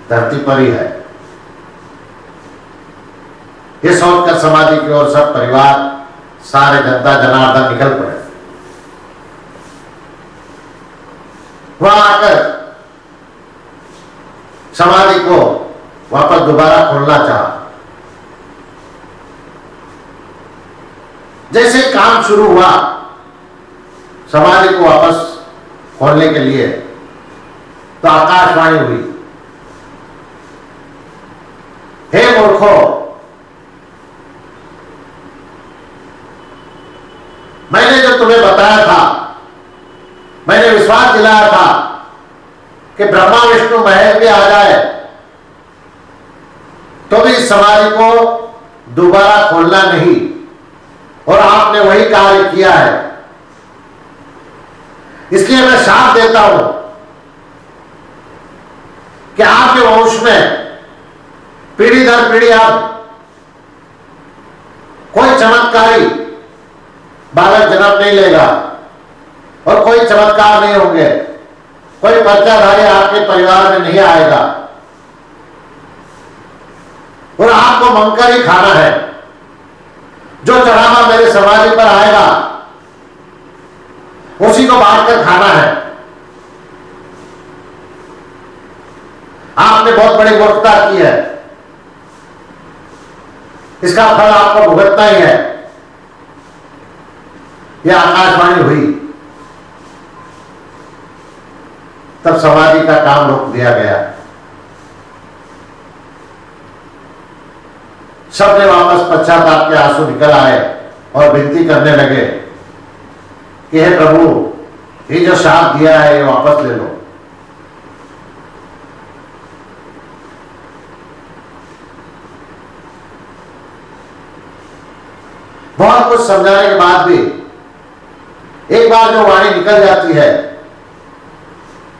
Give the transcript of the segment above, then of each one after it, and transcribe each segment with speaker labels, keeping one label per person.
Speaker 1: धरती पर ही है। ये सोचकर समाधि की ओर सब परिवार, सारे जनता जनार्दन निकल पड़े। वहां आकर समाधि को वापस दोबारा खोलना चाहा। जैसे काम शुरू हुआ समाधि को वापस खोलने के लिए, तो आकाशवाणी हुई, हे मूर्खो, मैंने जो तुम्हें बताया था, मैंने विश्वास दिलाया था कि ब्रह्मा विष्णु महेश भी आ जाए तो भी इस समाधि को दोबारा खोलना नहीं, और आपने वही कार्य किया है। इसलिए मैं शाप देता हूं कि आपके वंश में पीढ़ी दर पीढ़ी अब कोई चमत्कारी बालक जन्म नहीं लेगा और कोई चमत्कार नहीं होंगे, कोई पर्चाधारी आपके परिवार में नहीं आएगा, और आपको मंगकर ही खाना है। जो चढ़ावा मेरे समाधि पर आएगा उसी को बांटकर खाना है। आपने बहुत बड़ी मूर्खता की है, इसका फल आपको भुगतना ही है। यह आकाशवाणी हुई, तब समाधि का काम रोक दिया गया। सबने वापस पश्चाताप के आंसू निकल आए और विनती करने लगे कि हे प्रभु, ये जो शाप दिया है ये वापस ले लो। बहुत कुछ समझाने के बाद भी एक बार जो वाणी निकल जाती है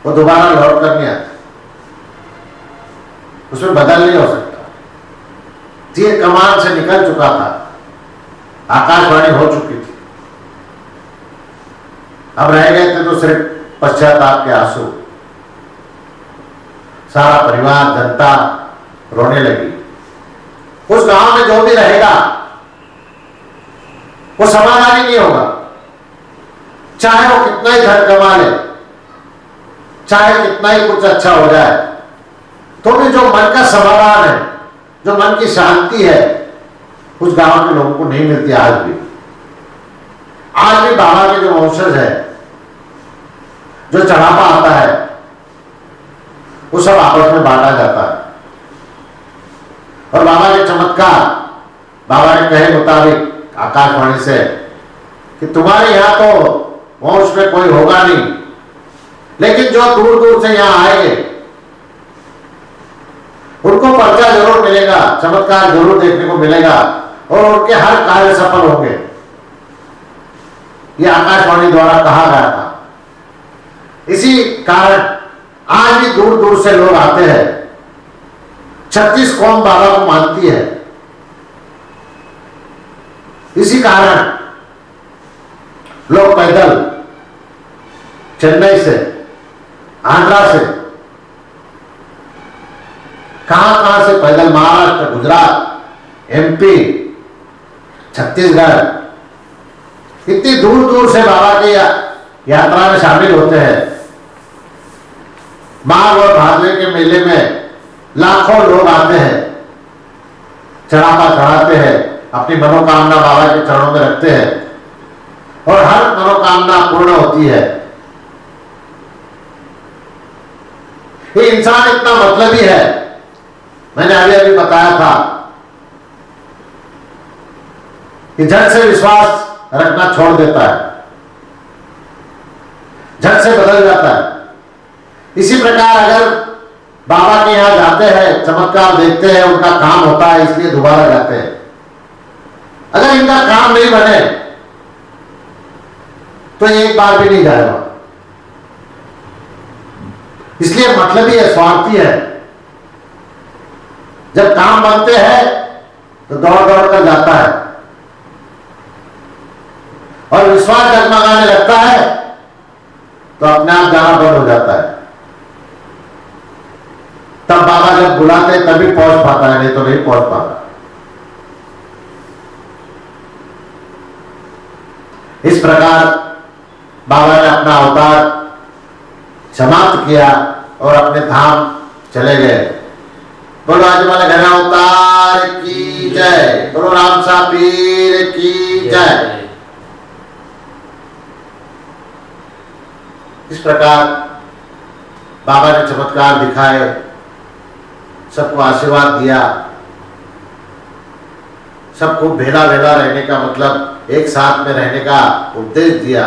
Speaker 1: वो दोबारा लौट कर नहीं आती, उसमें बदल नहीं हो सकता। तीर कमान से निकल चुका था, आकाशवाणी हो चुकी थी, अब रह गए थे तो सिर्फ पश्चाताप के आंसू। सारा परिवार, जनता रोने लगी। उस गांव में जो भी रहेगा वो समाधान ही नहीं होगा, चाहे वो कितना ही धन कमा ले, चाहे कितना ही कुछ अच्छा हो जाए, तो भी जो मन का समाधान है, जो मन की शांति है, उस गांव के लोगों को नहीं मिलती। आज भी बाबा के जो वंशज है, जो चढ़ावा आता है, वो सब आपस में बांटा जाता है। और बाबा के चमत्कार, बाबा के कहे मुताबिक आकाशवाणी से कि तुम्हारे यहां तो वंश में कोई होगा नहीं, लेकिन जो दूर दूर से यहां आएंगे उनको पर्चा जरूर मिलेगा, चमत्कार जरूर देखने को मिलेगा, और उनके हर कार्य सफल होंगे। यह आकाशवाणी द्वारा कहा गया था। इसी कारण आज भी दूर दूर से लोग आते हैं। 36 कौम बाबा को मानती है। इसी कारण लोग पैदल चेन्नई से, आंध्रा से, कहां से पैदल, महाराष्ट्र, गुजरात, एमपी, छत्तीसगढ़, इतनी दूर दूर से बाबा की यात्रा में शामिल होते हैं। माघ और भादवे के मेले में लाखों लोग आते हैं, चढ़ावा चढ़ाते हैं, अपनी मनोकामना बाबा के चरणों में रखते हैं, और हर मनोकामना पूर्ण होती है। ये इंसान इतना मतलबी है, मैंने अभी बताया था कि झट से विश्वास रखना छोड़ देता है, झट से बदल जाता है। इसी प्रकार अगर बाबा के यहां जाते हैं, चमत्कार देखते हैं, उनका काम होता है, इसलिए दोबारा जाते हैं। अगर इनका काम नहीं बने तो एक बार भी नहीं जाएगा। इसलिए मतलबी है, स्वार्थी है। जब काम बनते हैं तो दौड़ दौड़ कर जाता है, और विश्वास जगमगाने लगता है तो अपने आप जाना बंद हो जाता है। तब बाबा जब बुलाते तभी पहुंच पाता है, नहीं तो नहीं पहुंच पाता। इस प्रकार बाबा ने अपना अवतार समाप्त किया और अपने धाम चले गए। बोलो अजमल घन अवतार की जय, बोलो रामसा पीर की जय। इस प्रकार बाबा ने चमत्कार दिखाए, सबको आशीर्वाद दिया, सबको भेला भेला रहने का मतलब एक साथ में रहने का उपदेश दिया।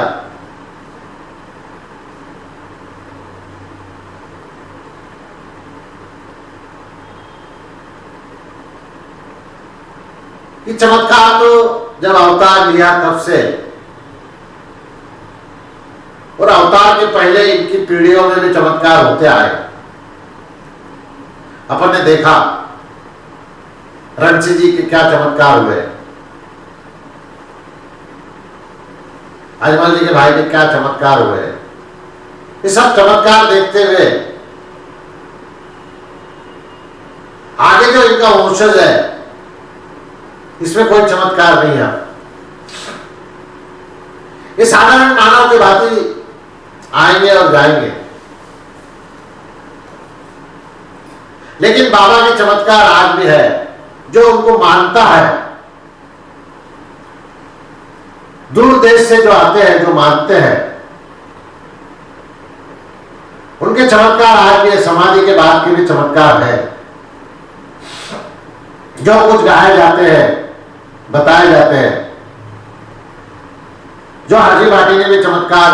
Speaker 1: कि चमत्कार तो जब अवतार लिया तब से, और अवतार के पहले इनकी पीढ़ियों में भी चमत्कार होते आए। अपन ने देखा रणसी जी के क्या चमत्कार हुए, अजमल जी के भाई के क्या चमत्कार हुए। ये सब चमत्कार देखते हुए आगे जो इनका वंशज है इसमें कोई चमत्कार नहीं है। ये साधारण मानव की भांति आएंगे और जाएंगे, लेकिन बाबा के चमत्कार आज भी है। जो उनको मानता है, दूर देश से जो आते हैं, जो मानते हैं, उनके चमत्कार आज भी है। समाधि के बाद के भी चमत्कार है। जो कुछ गाए जाते हैं, बताए जाते हैं, जो हाजी भाटी ने भी चमत्कार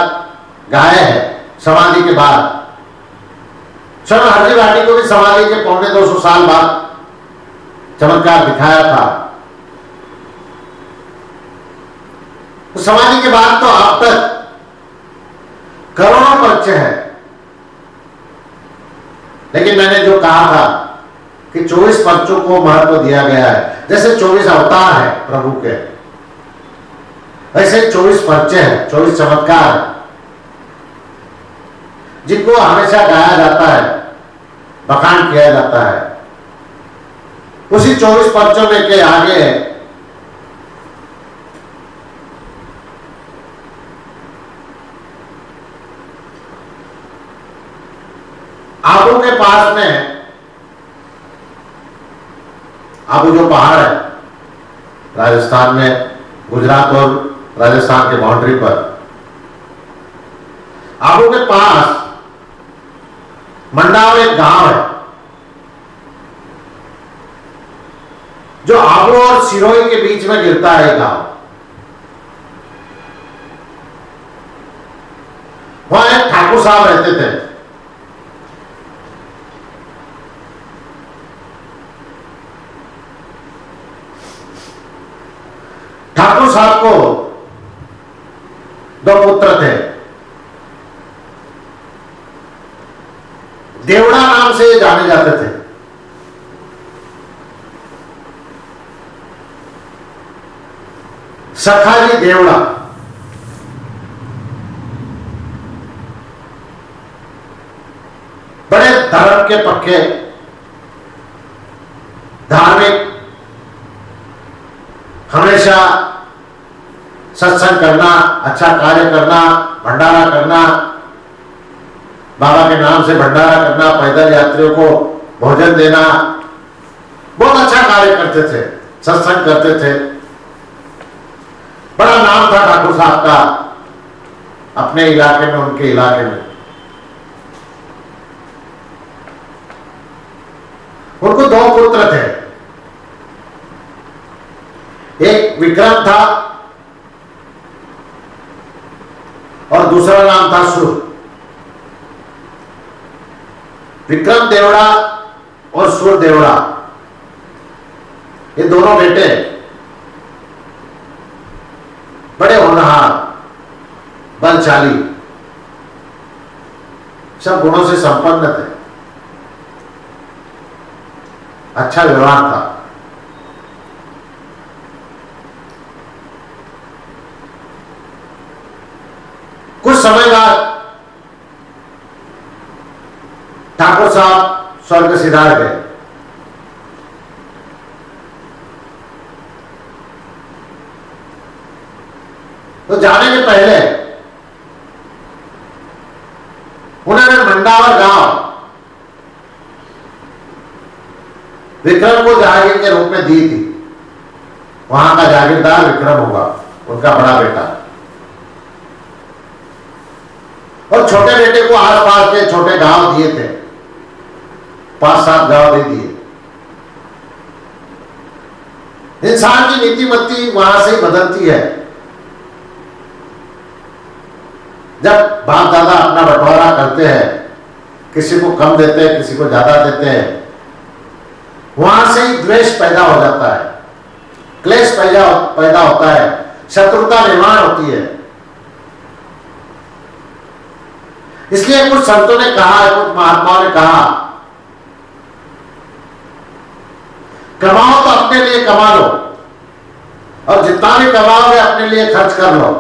Speaker 1: गाए हैं समाधि के बाद। स्वयं हरजी भाटी को भी समाधि के 250 साल बाद चमत्कार दिखाया था। तो समाधि के बाद तो अब तक करोड़ों पर्चे हैं, लेकिन मैंने जो कहा था कि 24 पर्चों को महत्व दिया गया है। जैसे 24 अवतार है प्रभु के, ऐसे 24 पर्चे हैं, 24 चमत्कार है, जिनको हमेशा गाया जाता है, बखान किया जाता है। उसी 24 पर्चों में के आगे आबू के पास में, आबू जो पहाड़ है राजस्थान में, गुजरात और राजस्थान के बाउंड्री पर, आबू के पास मंडाव एक गांव है जो आबू और सिरोही के बीच में गिरता है। गांव वहां एक ठाकुर साहब रहते थे। ठाकुर साहब को 2 पुत्र थे। देवड़ा नाम से जाने जाते थे। सखाजी देवड़ा, बड़े धर्म के पक्के, धार्मिक, हमेशा सत्संग करना, अच्छा कार्य करना, भंडारा करना, बाबा के नाम से भंडारा करना, पैदल यात्रियों को भोजन देना, बहुत अच्छा कार्य करते थे, सत्संग करते थे। बड़ा नाम था ठाकुर साहब का अपने इलाके में, उनके इलाके में। उनको 2 पुत्र थे। एक विक्रम था और दूसरा नाम था सुर। विक्रम देवड़ा और सुर देवड़ा, ये दोनों बेटे बड़े होनहार, बलशाली, सब गुणों से संपन्न थे। अच्छा व्यवहार था। कुछ समय बाद ठाकुर साहब स्वर्ग सिधार गए। तो जाने के पहले उन्होंने मंडावर गांव विक्रम को जागीर के रूप में दी थी। वहां का जागीरदार विक्रम होगा, उनका बड़ा बेटा। और छोटे बेटे को आसपास के छोटे गांव दिए थे, 5-7 गांव दे दिए। इंसान की नीतिमत्ती वहां से ही बदलती है। जब बाप दादा अपना बंटवारा करते हैं, किसी को कम देते हैं, किसी को ज्यादा देते हैं, वहां से ही द्वेष पैदा हो जाता है, क्लेश पैदा होता है, शत्रुता निर्माण होती है। इसलिए कुछ संतों ने कहा, कुछ महात्माओं ने कहा, कमाओ तो अपने लिए कमा लो, और जितना भी कमाओगे अपने लिए खर्च कर लो।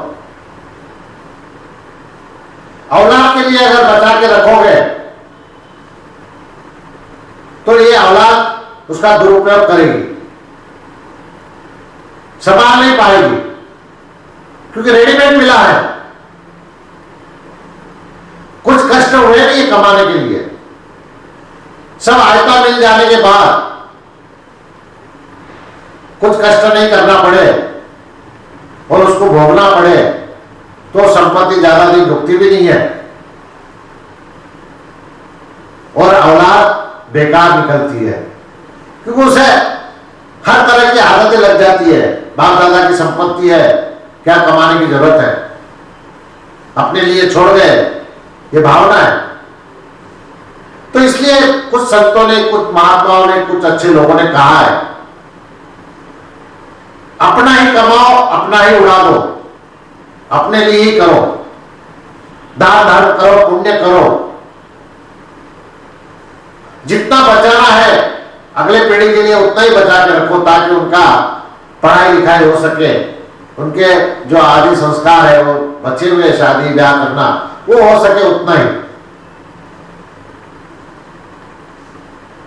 Speaker 1: औलाद के लिए अगर बचा के रखोगे तो ये औलाद उसका दुरुपयोग करेगी, संभाल नहीं पाएगी, क्योंकि रेडीमेड मिला है। कुछ कष्ट हुए नहीं कमाने के लिए, सब आयता मिल जाने के बाद कुछ कष्ट नहीं करना पड़े और उसको भोगना पड़े तो संपत्ति ज्यादा दिन रुकती भी नहीं है और औलाद बेकार निकलती है, क्योंकि उसे हर तरह की आदतें लग जाती है। बाप दादा की संपत्ति है, क्या कमाने की जरूरत है, अपने लिए छोड़ गए, ये भावना है। तो इसलिए कुछ संतों ने, कुछ महात्माओं ने, कुछ अच्छे लोगों ने कहा है, अपना ही कमाओ, अपना ही उड़ा दो, अपने लिए ही करो, दान धर्म करो, पुण्य करो। जितना बचाना है अगले पीढ़ी के लिए उतना ही बचा के रखो, ताकि उनका पढ़ाई लिखाई हो सके, उनके जो आदि संस्कार है वो बचे हुए, शादी ब्याह करना, वो हो सके उतना ही।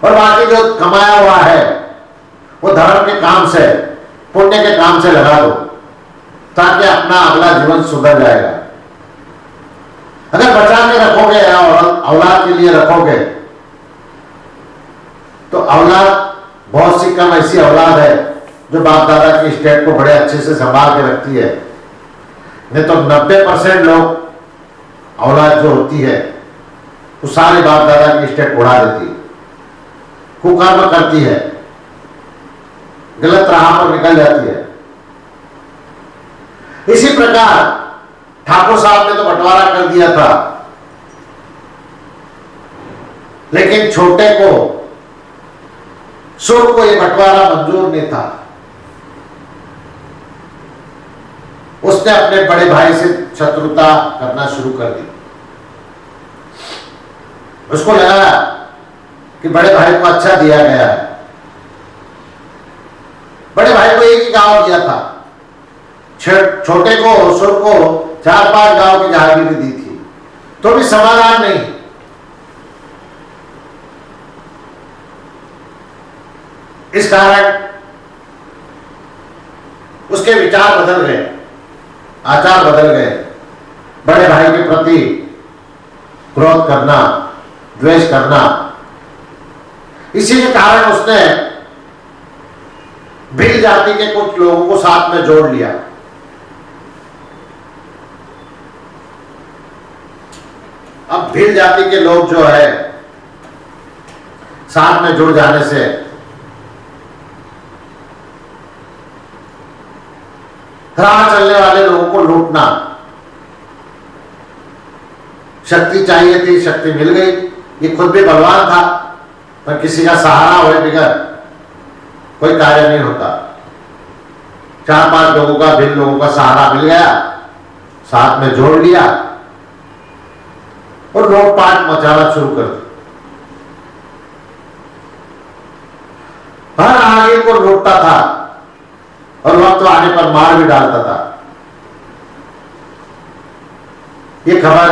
Speaker 1: और बाकी जो कमाया हुआ है वो धर्म के काम से, पुण्य के काम से लगा दो, ताकि अपना अगला जीवन सुधर जाएगा। अगर बचा के रखोगे और औलाद के लिए रखोगे तो औलाद, बहुत सी कम ऐसी औलाद है जो बाप दादा की स्टेट को बड़े अच्छे से संभाल के रखती है। नहीं तो 90% लोग औलाद जो होती है वो सारे बाप दादा की स्टेट उड़ा देती है, कुकर्म करती है, गलत राह पर निकल जाती है। इसी प्रकार ठाकुर साहब ने तो बंटवारा कर दिया था, लेकिन छोटे को, सुर को यह बंटवारा मंजूर नहीं था। उसने अपने बड़े भाई से शत्रुता करना शुरू कर दी। उसको लगा कि बड़े भाई को अच्छा दिया गया है। बड़े भाई को एक ही गांव दिया था, छोटे को, सुर को 4-5 गांव की जागीर दी थी, तो भी समाधान नहीं। इस कारण उसके विचार बदल गए, आचार बदल गए। बड़े भाई के प्रति क्रोध करना, द्वेष करना। इसी के कारण उसने भील जाति के कुछ लोगों को साथ में जोड़ लिया। अब भील जाति के लोग जो है साथ में जुड़ जाने से राह चलने वाले लोगों को लूटना, शक्ति चाहिए थी, शक्ति मिल गई। ये खुद भी बलवान था, पर किसी का सहारा हुए बिगड़ कोई कार्य नहीं होता। 4-5 लोगों का, भील लोगों का सहारा मिल गया, साथ में जोड़ लिया और लूटपाट मचाना शुरू कर दी। हर आगे को लूटता था और वक्त आने पर मार भी डालता था। ये खबर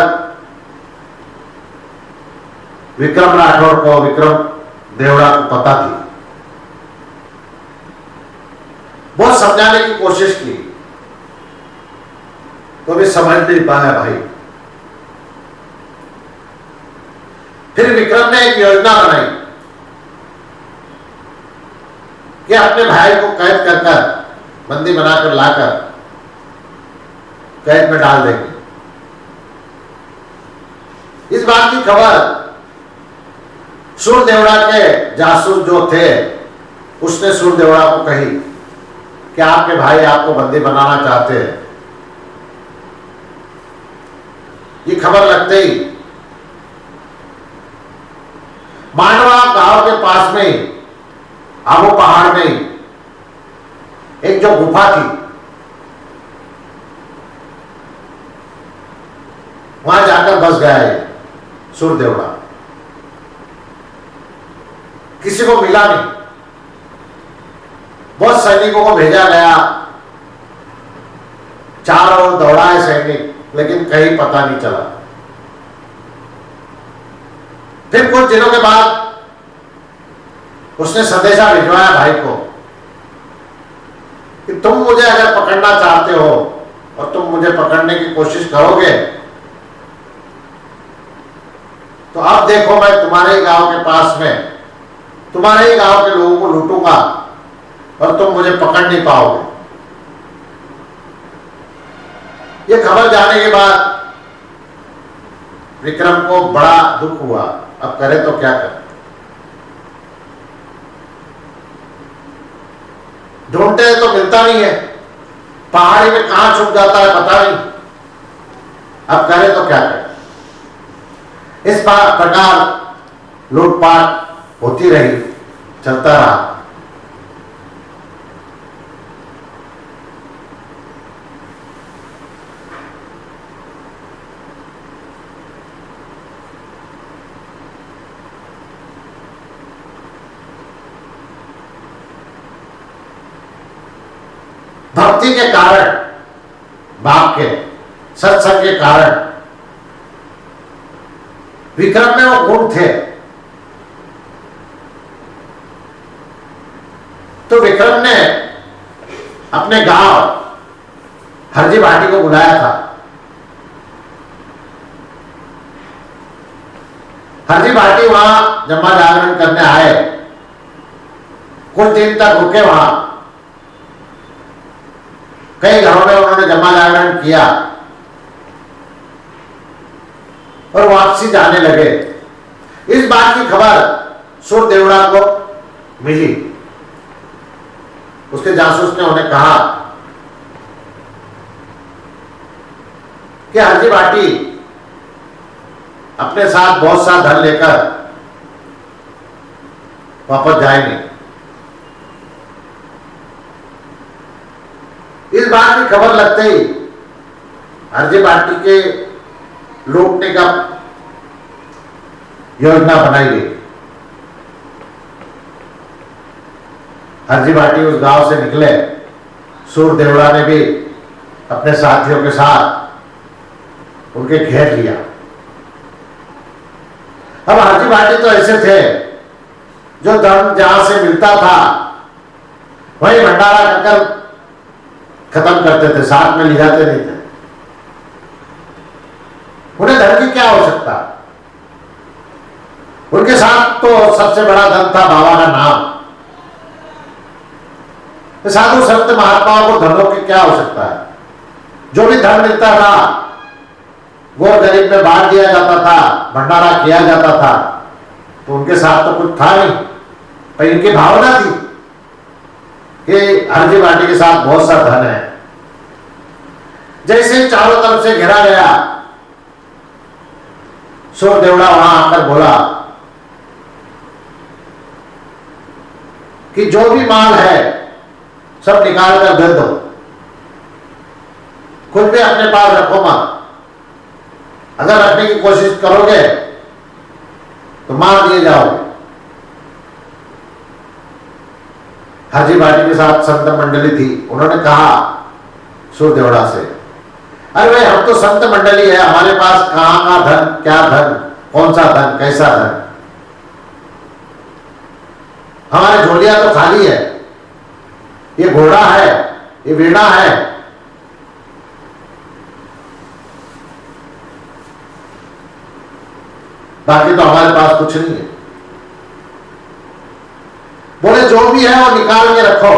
Speaker 1: विक्रम राठौड़ को, विक्रम देवड़ा को पता थी। बहुत समझाने की कोशिश की तो भी समझ नहीं पाया भाई। फिर विक्रम ने एक योजना बनाई कि अपने भाई को कैद कर कर, बंदी बनाकर लाकर कैद में डाल देंगे। इस बात की खबर सूरदेवड़ा के जासूस जो थे उसने सूरदेवड़ा को कही कि आपके भाई आपको बंदी बनाना चाहते हैं। ये खबर लगते ही मांडवा गांव के पास में ही, आबू पहाड़ में ही एक जो गुफा थी, वहां जाकर बस गया है सूरदेवड़ा। किसी को मिला नहीं। बहुत सैनिकों को भेजा गया, चारों ओर दौड़ाए सैनिक, लेकिन कहीं पता नहीं चला। फिर कुछ दिनों के बाद उसने संदेशा भिजवाया भाई को कि तुम मुझे अगर पकड़ना चाहते हो और तुम मुझे पकड़ने की कोशिश करोगे तो अब देखो, मैं तुम्हारे ही गांव के पास में तुम्हारे ही गांव के लोगों को लूटूंगा और तुम मुझे पकड़ नहीं पाओगे। ये खबर जाने के बाद विक्रम को बड़ा दुख हुआ। अब करे तो क्या करे? ढूंढते तो मिलता नहीं है, पहाड़ी में कहां छुप जाता है पता नहीं। अब करे तो क्या करे? इस प्रकार लूटपाट होती रही, चलता रहा। भक्ति के कारण, बाप के सत्संग के कारण विक्रम में वो गुण थे। तो विक्रम ने अपने गांव हरजी भाटी को बुलाया था। हरजी भाटी वहां जमा जागरण करने आए, कुछ दिन तक रुके वहां। कई घरों में उन्होंने जमा जागरण किया और वापसी जाने लगे। इस बात की खबर सूरदेवड़ा को मिली। उसके जासूस ने उन्हें कहा कि हरजी भाटी अपने साथ बहुत सा धन लेकर वापस जाएंगे। इस बात की खबर लगते ही हरजी भाटी के लूटने का योजना बनाई गई। हरजी भाटी उस गांव से निकले। सूरदेवड़ा ने भी अपने साथियों के साथ उनके घेर लिया। अब हरजी भाटी तो ऐसे थे जो धन जहां से मिलता था वही भंडारा कर खत्म करते थे, साथ में ले जाते नहीं थे। उन्हें धन की क्या आवश्यकता? उनके साथ तो सबसे बड़ा धन था बाबा का नाम। साधु संत महात्माओं को धनों की क्या आवश्यकता है? जो भी धन मिलता था वो गरीब में बांट दिया जाता था, भंडारा किया जाता था। तो उनके साथ तो कुछ था नहीं, पर इनकी भावना थी कि हरजी भाटी के साथ बहुत सा धन है। जैसे चारों तरफ से घेरा गया, सूरदेवड़ा वहां आकर बोला कि जो भी माल है सब निकाल कर दे दो, कुछ भी अपने पास रखो मत। अगर रखने की कोशिश करोगे तो मार दिए जाओगे। हरजी भाटी के साथ संत मंडली थी। उन्होंने कहा सूरदेवड़ा से, अरे भाई हम तो संत मंडली है, हमारे पास कहां का धन, क्या धन, कौन सा धन, कैसा धन? हमारी झोलियां तो खाली है, ये घोड़ा है, ये वीणा है, बाकी तो हमारे पास कुछ नहीं है। बोले जो भी है वो निकाल के रखो।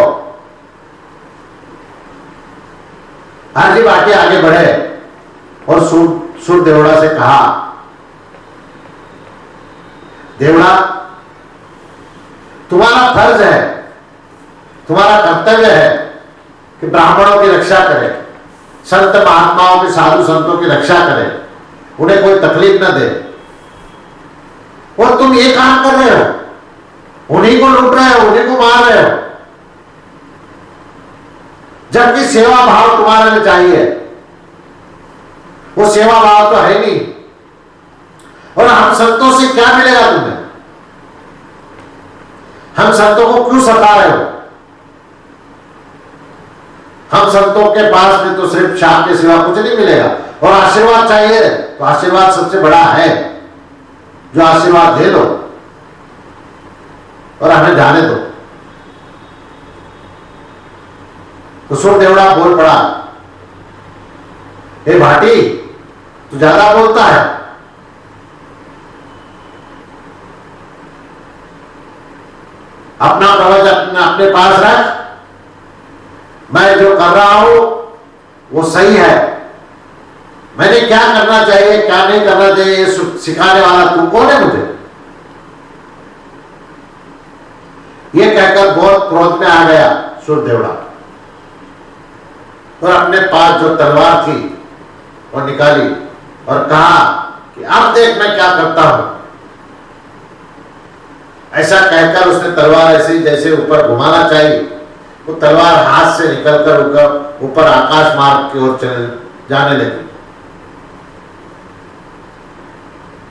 Speaker 1: हाजी बाटी आगे बढ़े और सुर देवड़ा से कहा, देवड़ा, तुम्हारा फर्ज है, तुम्हारा कर्तव्य है कि ब्राह्मणों की रक्षा करें, संत महात्माओं के, साधु संतों की रक्षा करें, उन्हें कोई तकलीफ न दे। और तुम ये काम कर रहे हो, उन्हीं को लूट रहे हो, उन्हीं को मार रहे हो, जबकि सेवा भाव तुम्हारे में चाहिए। वो सेवा भाव तो है नहीं। और हम संतों से क्या मिलेगा तुम्हें? हम संतों को क्यों सता रहे हो? हम संतों के पास में तो सिर्फ शाप के सिवा कुछ नहीं मिलेगा। और आशीर्वाद चाहिए तो आशीर्वाद सबसे बड़ा है, जो आशीर्वाद दे दो और हमें जाने दो। तो सुर देवड़ा बोल पड़ा, हे भाटी, तू ज्यादा बोलता है। अपना कवच अपने पास रख। मैं जो कर रहा हूं वो सही है। मैंने क्या करना चाहिए, क्या नहीं करना चाहिए, ये सिखाने वाला तू कौन है मुझे? ये कहकर बहुत क्रोध में आ गया सुर देवड़ा और अपने पास जो तलवार थी वो निकाली और कहा कि अब देख मैं क्या करता हूं। ऐसा कहकर उसने तलवार ऐसे जैसे ऊपर घुमाना चाहिए, वो तलवार हाथ से निकलकर ऊपर आकाश मार्ग की ओर जाने लगी।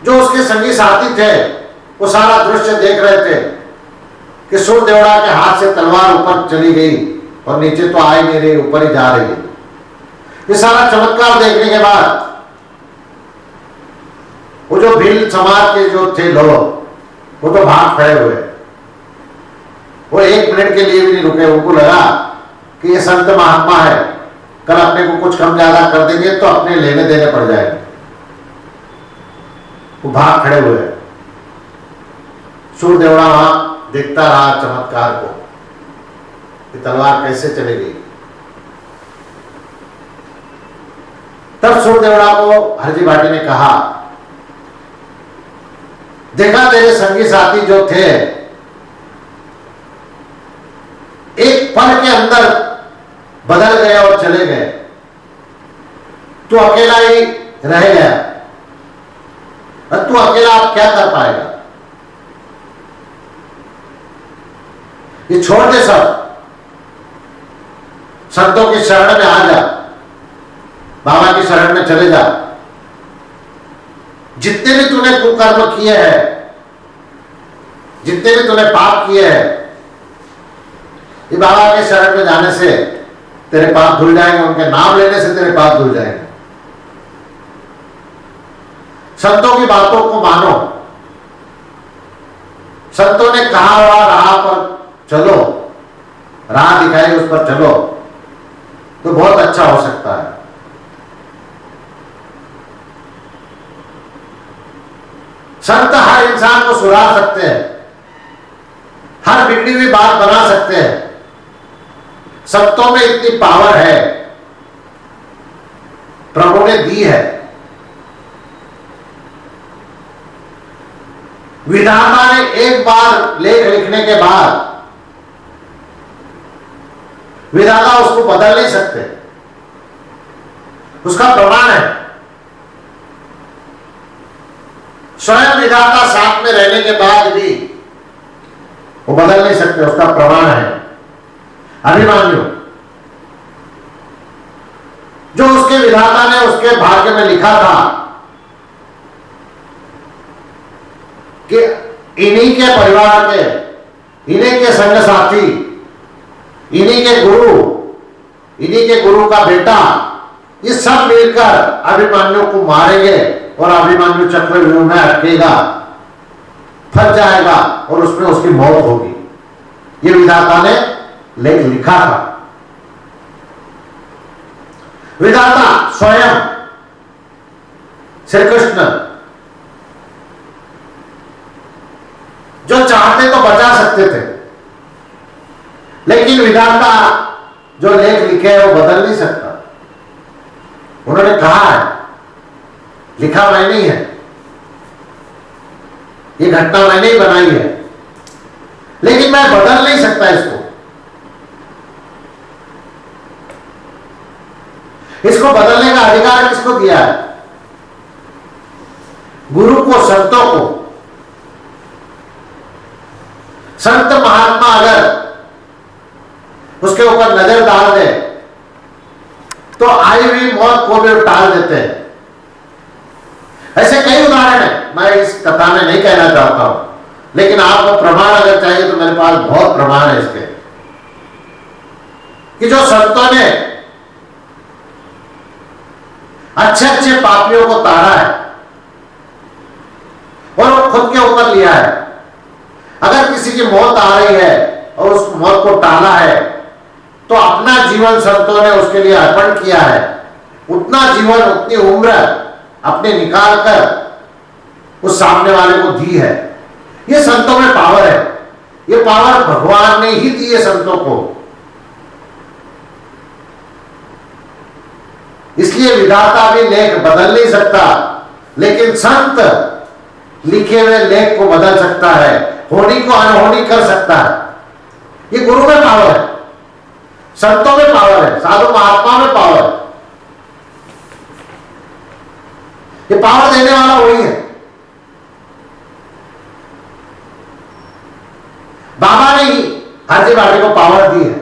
Speaker 1: जो उसके संगी साथी थे वो सारा दृश्य देख रहे थे कि सुर देवड़ा के हाथ से तलवार ऊपर चली गई और नीचे तो आ ही नहीं रही, ऊपर ही जा रही है। ये सारा चमत्कार देखने के बाद वो जो भील समाज के जो थे लोग वो तो भाग खड़े हुए। वो एक मिनट के लिए भी नहीं रुके। उनको लगा कि ये संत महात्मा है, कल अपने को कुछ कम ज्यादा कर देंगे तो अपने लेने देने पड़ जाएंगे। वो भाग खड़े हुए। सुर देवड़ा वहां देखता रहा चमत्कार को कि तलवार कैसे चलेगी। तब सुर देवड़ा को हरजी भाटी ने कहा, देखा तेरे संगी साथी जो थे एक पल के अंदर बदल गए और चले गए, तू अकेला ही रह गया। तू अकेला आप क्या कर पाएगा? ये छोड़ दे सब, संतों की शरण में आ जा, बाबा की शरण में चले जा। जितने भी तूने कुकर्म किए हैं, जितने भी तूने पाप किए हैं, ये बाबा के शरण में जाने से तेरे पाप धुल जाएंगे, उनके नाम लेने से तेरे पाप धुल जाएंगे। संतों की बातों को मानो। संतों ने कहा हुआ राह पर चलो, राह दिखाई उस पर चलो तो बहुत अच्छा हो सकता है। संत हर इंसान को सुधार सकते हैं, हर बिगड़ी हुई बात बना सकते हैं। संतों में इतनी पावर है, प्रभु ने दी है। विधाता ने एक बार लेख लिखने के बाद विधाता उसको बदल नहीं सकते, उसका प्रमाण है। स्वयं विधाता साथ में रहने के बाद भी वो बदल नहीं सकते, उसका प्रमाण है। अभिमान्यु जो उसके विधाता ने उसके भाग्य में लिखा था कि इन्हीं के परिवार के, इन्हीं के संग साथी, इन्हीं के गुरु, इन्हीं के गुरु का बेटा, ये सब मिलकर अभिमन्यु को मारेंगे और अभिमन्यु चक्रव्यूह में अटकेगा, फंस जाएगा और उसमें उसकी मौत होगी। ये विधाता ने लेख लिखा था। विधाता स्वयं श्री कृष्ण जो चाहते तो बचा सकते थे, लेकिन विधाता जो लेख लिखे है वो बदल नहीं सकता। उन्होंने कहा है, लिखा मैं नहीं है, ये घटना मैंने ही बनाई है, लेकिन मैं बदल नहीं सकता इसको। इसको बदलने का अधिकार किसको दिया है? गुरु को, संतों को। संत महात्मा अगर उसके ऊपर नजर डाल दे तो आई हुई मौत को भी टाल देते हैं। ऐसे कई उदाहरण है, मैं इस कथा में नहीं कहना चाहता हूं, लेकिन आपको प्रमाण अगर चाहिए तो मेरे पास बहुत प्रमाण है इसके, कि जो संतों ने अच्छे अच्छे पापियों को ताड़ा है और वो खुद के ऊपर लिया है। अगर किसी की मौत आ रही है और उस मौत को टाला है तो अपना जीवन संतों ने उसके लिए अर्पण किया है। उतना जीवन, उतनी उम्र अपने निकाल कर उस सामने वाले को दी है। ये संतों में पावर है। ये पावर भगवान ने ही दी है संतों को। इसलिए विधाता भी लेख बदल नहीं सकता, लेकिन संत लिखे हुए लेख को बदल सकता है, होनी को अनहोनी कर सकता है। ये गुरु में पावर है, संतों में पावर है, साधु महात्मा में पावर है। ये पावर देने वाला वही है। बाबा ने ही हरजी बाटी को पावर दी है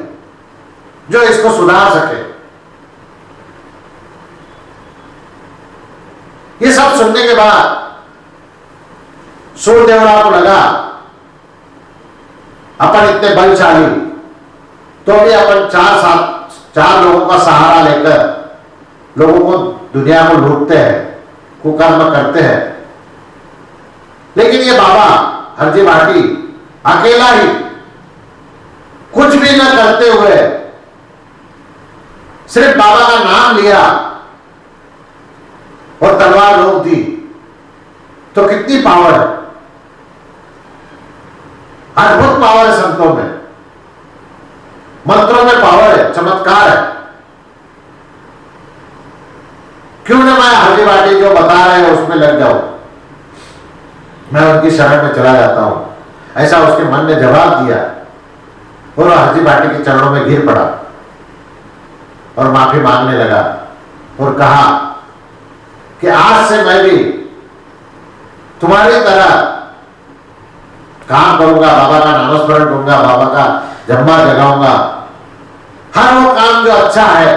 Speaker 1: जो इसको सुधार सके। ये सब सुनने के बाद सूर्यदेवरा को लगा अपन इतने बलशाली, तो भी अपन चार लोगों का सहारा लेकर लोगों को, दुनिया को लूटते हैं, कुकर्म करते हैं। लेकिन ये बाबा हरजी भाटी अकेला ही कुछ भी न करते हुए सिर्फ बाबा का नाम लिया और तलवार रोक दी, तो कितनी पावर है। अद्भुत पावर है संतों में, मंत्रों में पावर है, चमत्कार है। क्यों ना मैं हरजी बाटी जो बता रहे हैं उसमें लग जाऊं, मैं उनकी शरण में चला जाता हूं। ऐसा उसके मन ने जवाब दिया और हरजी बाटी के चरणों में गिर पड़ा और माफी मांगने लगा और कहा कि आज से मैं भी तुम्हारी तरह काम करूंगा, बाबा का नामस्मरण करूंगा, बाबा का जम्मा जगाऊंगा। हर वो काम जो अच्छा है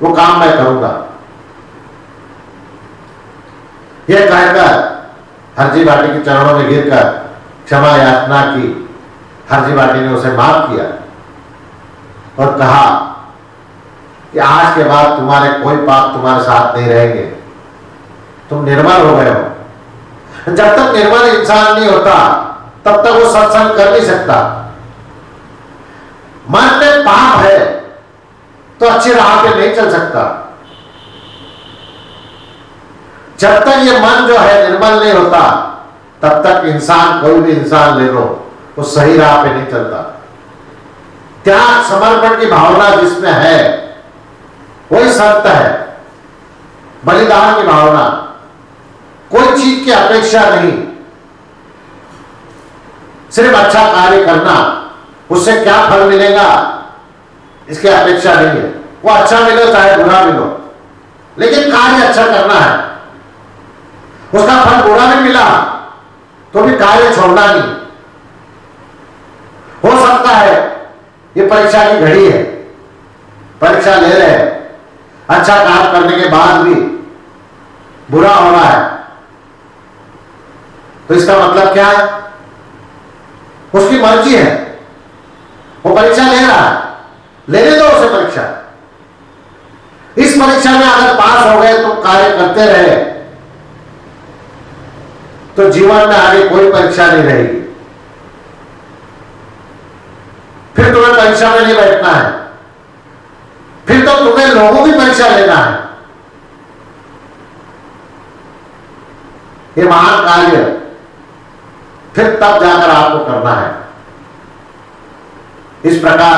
Speaker 1: वो काम मैं करूंगा। यह कहकर हरजी बाटी के चरणों में गिरकर क्षमा याचना की। हरजी बाटी ने उसे माफ किया और कहा कि आज के बाद तुम्हारे कोई पाप तुम्हारे साथ नहीं रहेंगे, तुम निर्मल हो गए हो। जब तक निर्मल इंसान नहीं होता तब तक वो सत्संग कर नहीं सकता। मन में पाप है तो अच्छी राह पे नहीं चल सकता। जब तक ये मन जो है निर्मल नहीं होता तब तक इंसान, कोई भी इंसान ले लो, वो सही राह पे नहीं चलता। त्याग समर्पण की भावना जिसमें है वही संत है। बलिदान की भावना, कोई चीज की अपेक्षा नहीं, सिर्फ अच्छा कार्य करना, उससे क्या फल मिलेगा इसकी अपेक्षा नहीं है। वो अच्छा मिलो चाहे बुरा मिलो, लेकिन कार्य अच्छा करना है। उसका फल बुरा भी मिला तो भी कार्य छोड़ना नहीं। हो सकता है ये परीक्षा की घड़ी है, परीक्षा ले रहे हैं, अच्छा काम करने के बाद भी बुरा हो रहा है, तो इसका मतलब क्या है? उसकी मर्जी है, वो परीक्षा ले रहा है, लेने दो उसे परीक्षा। इस परीक्षा में अगर पास हो गए तो कार्य करते रहे तो जीवन में आगे कोई परीक्षा नहीं रहेगी। परीक्षा में नहीं बैठना है, फिर तो तुम्हें लोगों की परीक्षा लेना है। ये महान कार्य फिर तब जाकर आपको करना है। इस प्रकार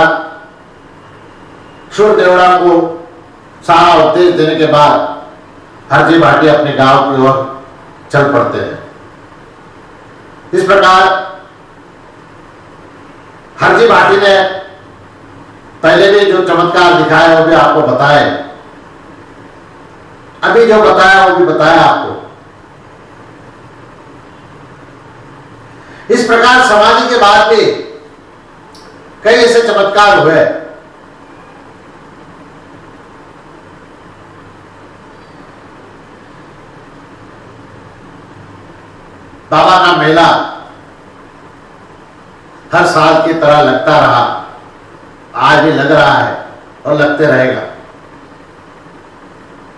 Speaker 1: सूर्य देवड़ा को सारा उपदेश देने के बाद हरजी भाटी अपने गांव की ओर चल पड़ते हैं। इस प्रकार हरजी भाटी ने पहले भी जो चमत्कार दिखाया वो भी आपको बताए, अभी जो बताया वो भी बताया आपको। इस प्रकार समाधि के बाद भी कई ऐसे चमत्कार हुए। बाबा का मेला हर साल की तरह लगता रहा, आज भी लग रहा है और लगते रहेगा।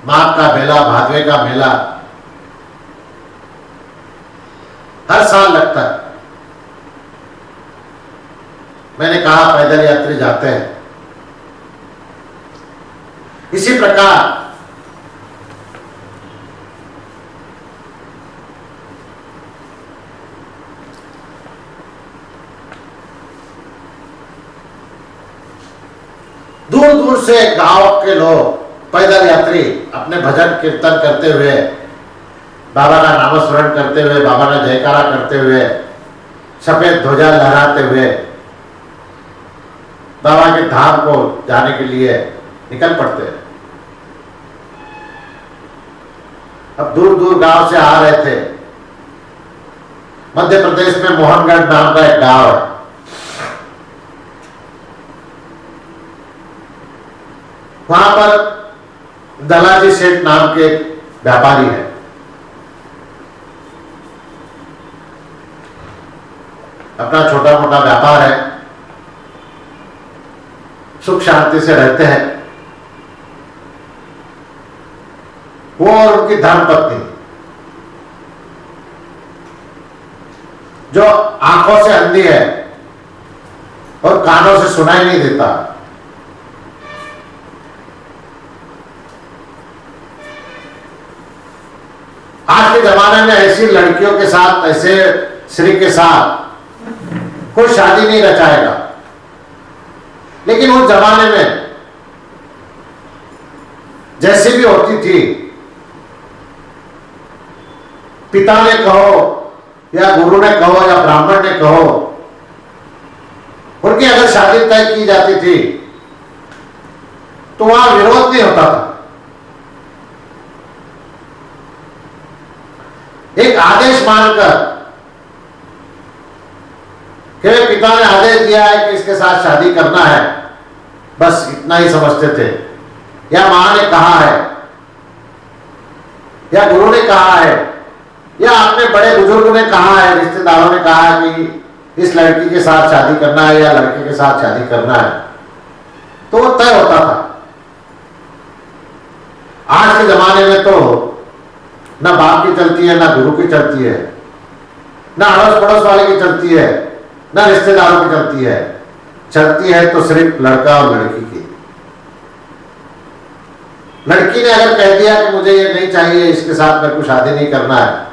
Speaker 1: माघ का मेला, भादवे का मेला हर साल लगता है। मैंने कहा पैदल यात्री जाते हैं। इसी प्रकार दूर दूर से गांव के लोग पैदल यात्री अपने भजन कीर्तन करते हुए, बाबा का नामस्मरण करते हुए, बाबा का जयकारा करते हुए, सफेद ध्वजा लहराते हुए बाबा के धाम को जाने के लिए निकल पड़ते हैं। अब दूर दूर गांव से आ रहे थे। मध्य प्रदेश में मोहनगढ़ नाम का एक गांव है। वहां पर दलाजी सेठ नाम के एक व्यापारी है। अपना छोटा मोटा व्यापार है, सुख शांति से रहते हैं। वो और उनकी धर्मपत्नी जो आंखों से अंधी है और कानों से सुनाई नहीं देता। आज के जमाने में ऐसी लड़कियों के साथ, ऐसे स्त्री के साथ कोई शादी नहीं रचाएगा। लेकिन उस जमाने में जैसी भी होती थी, पिता ने कहो या गुरु ने कहो या ब्राह्मण ने कहो, उनकी अगर शादी तय की जाती थी तो वहां विरोध नहीं होता था। एक आदेश मानकर कि पिता ने आदेश दिया है कि इसके साथ शादी करना है, बस इतना ही समझते थे। या मां ने कहा है या गुरु ने कहा है या अपने बड़े बुजुर्ग ने कहा है, रिश्तेदारों ने कहा है कि इस लड़की के साथ शादी करना है या लड़के के साथ शादी करना है, तो वो तय होता था। आज के जमाने में तो ना बाप की चलती है, ना गुरु की चलती है, ना अड़ोस पड़ोस वाले की चलती है, ना रिश्तेदारों की चलती है। चलती है तो सिर्फ लड़का और लड़की की। लड़की ने अगर कह दिया कि मुझे ये नहीं चाहिए, इसके साथ मेरे को शादी नहीं करना है,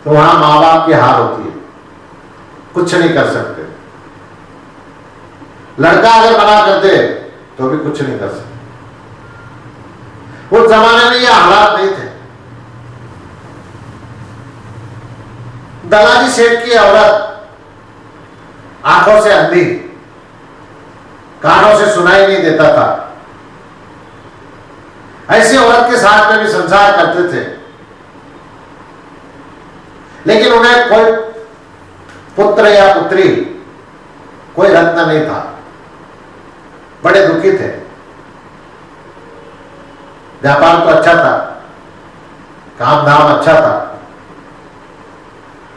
Speaker 1: तो वहां मां बाप की हार होती है, कुछ नहीं कर सकते। लड़का अगर मना कर दे तो भी कुछ नहीं कर सकते। उस जमाने में ये हालात नहीं थे। दलाजी सेठ की औरत आंखों से अंधी, कानों से सुनाई नहीं देता था, ऐसी औरत के साथ में भी संसार करते थे। लेकिन उन्हें कोई पुत्र या पुत्री, कोई रत्न नहीं था। बड़े दुखी थे। व्यापार तो अच्छा था, काम धाम अच्छा था,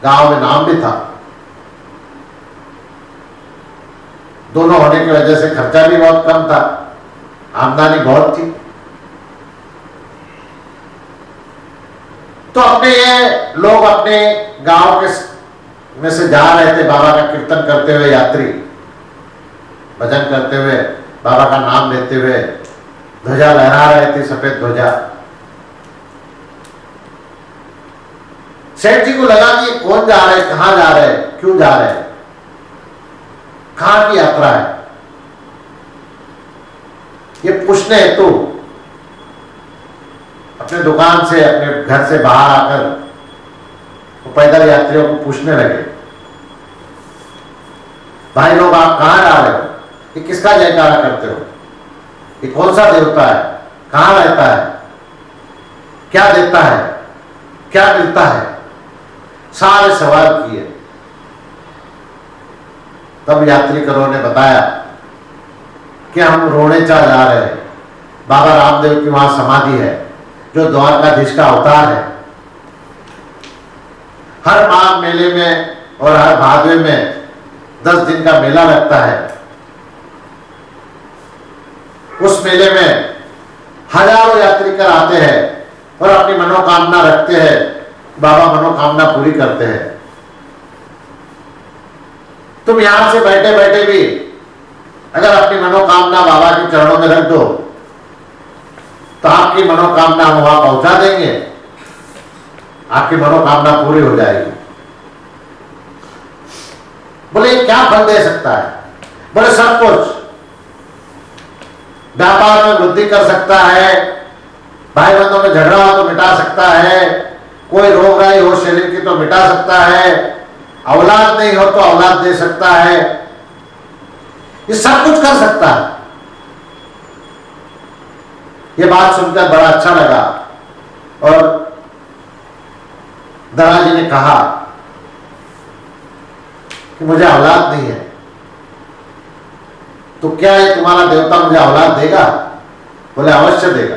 Speaker 1: गांव में नाम भी था। दोनों होने की वजह से खर्चा भी बहुत कम था, आमदनी बहुत थी। तो अपने ये लोग अपने गांव के में से जा रहे थे बाबा का कीर्तन करते हुए यात्री। भजन करते हुए, बाबा का नाम लेते हुए ध्वजा लहरा रहे थे, सफेद ध्वजा। सेठ जी को लगा कि कौन जा रहे, कहां जा रहे, क्यों जा रहे, कहां की यात्रा है, ये पूछने हेतु अपने दुकान से, अपने घर से बाहर आकर वो पैदल यात्रियों को पूछने लगे, भाई लोग आप कहां जा रहे हो, ये किसका जयकारा करते हो, ये कौन सा देवता है, कहां रहता है, क्या देता है, क्या मिलता है, सारे सवाल किए। तब यात्रिकरों ने बताया कि हम रोणेचा जा रहे हैं, बाबा रामदेव की वहां समाधि है, जो द्वारकाधीश का अवतार है। हर माघ मेले में और हर भादवे में 10 दिन का मेला लगता है। उस मेले में हजारों यात्रिकर आते हैं और अपनी मनोकामना रखते हैं, बाबा मनोकामना पूरी करते हैं। तुम यहां से बैठे बैठे भी अगर अपनी मनोकामना बाबा के चरणों में रख दो तो आपकी मनोकामना हम वहां पहुंचा देंगे, आपकी मनोकामना पूरी हो जाएगी। बोले क्या फल दे सकता है? बोले सब कुछ। व्यापार में वृद्धि कर सकता है, भाई बंधों में झगड़ा हो तो मिटा सकता है, कोई रोग राई हो शरीर की तो मिटा सकता है, औलाद नहीं हो तो औलाद दे सकता है, ये सब कुछ कर सकता है। ये बात सुनकर बड़ा अच्छा लगा और दादाजी ने कहा कि मुझे औलाद नहीं है, तो क्या है तुम्हारा देवता मुझे औलाद देगा? बोले अवश्य देगा,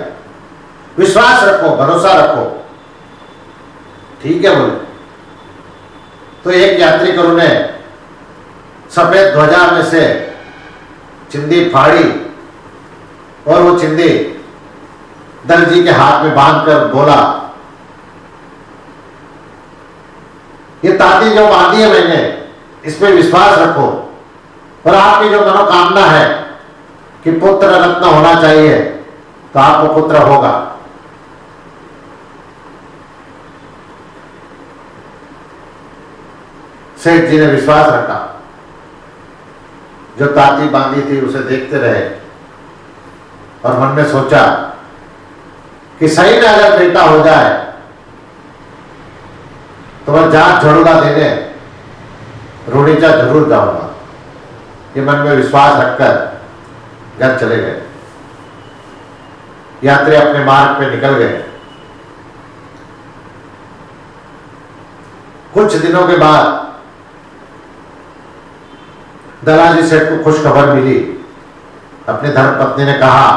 Speaker 1: विश्वास रखो, भरोसा रखो। ठीक है बोले। तो एक यात्रिकरों ने सफेद ध्वजा में से चिंदी फाड़ी और वो चिंदी दर्जी के हाथ में बांधकर बोला, ये ताती जो बांधी है मैंने, इसमें विश्वास रखो और आपकी जो मनोकामना है कि पुत्र रत्न होना चाहिए तो आपको पुत्र होगा। सेठ जी ने विश्वास रखा, जो ताती बांधी थी उसे देखते रहे और मन में सोचा कि सही में अगर बेटा हो जाए तो मैं जात झड़ूगा देने रोणीचा जरूर जाऊंगा। ये मन में विश्वास रखकर घर चले गए। यात्री अपने मार्ग पे निकल गए। कुछ दिनों के बाद दलाजी सेठ को खुश खबर मिली। अपनी धर्मपत्नी ने कहा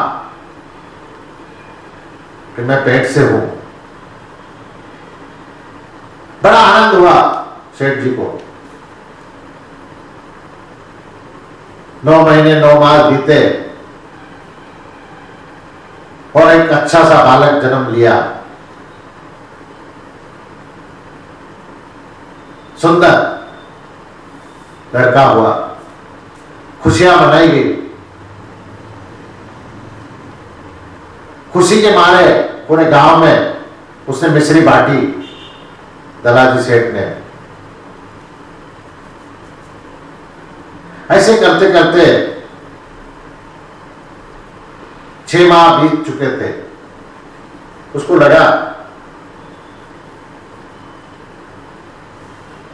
Speaker 1: कि मैं पेट से हूं। बड़ा आनंद हुआ सेठ जी को। 9 महीने 9 मास बीते और एक अच्छा सा बालक जन्म लिया। सुंदर लड़का हुआ, खुशियां मनाई गई। खुशी के मारे पूरे गांव में उसने मिश्री बांटी। दलाजी सेठ ने ऐसे करते करते 6 माह बीत चुके थे। उसको लगा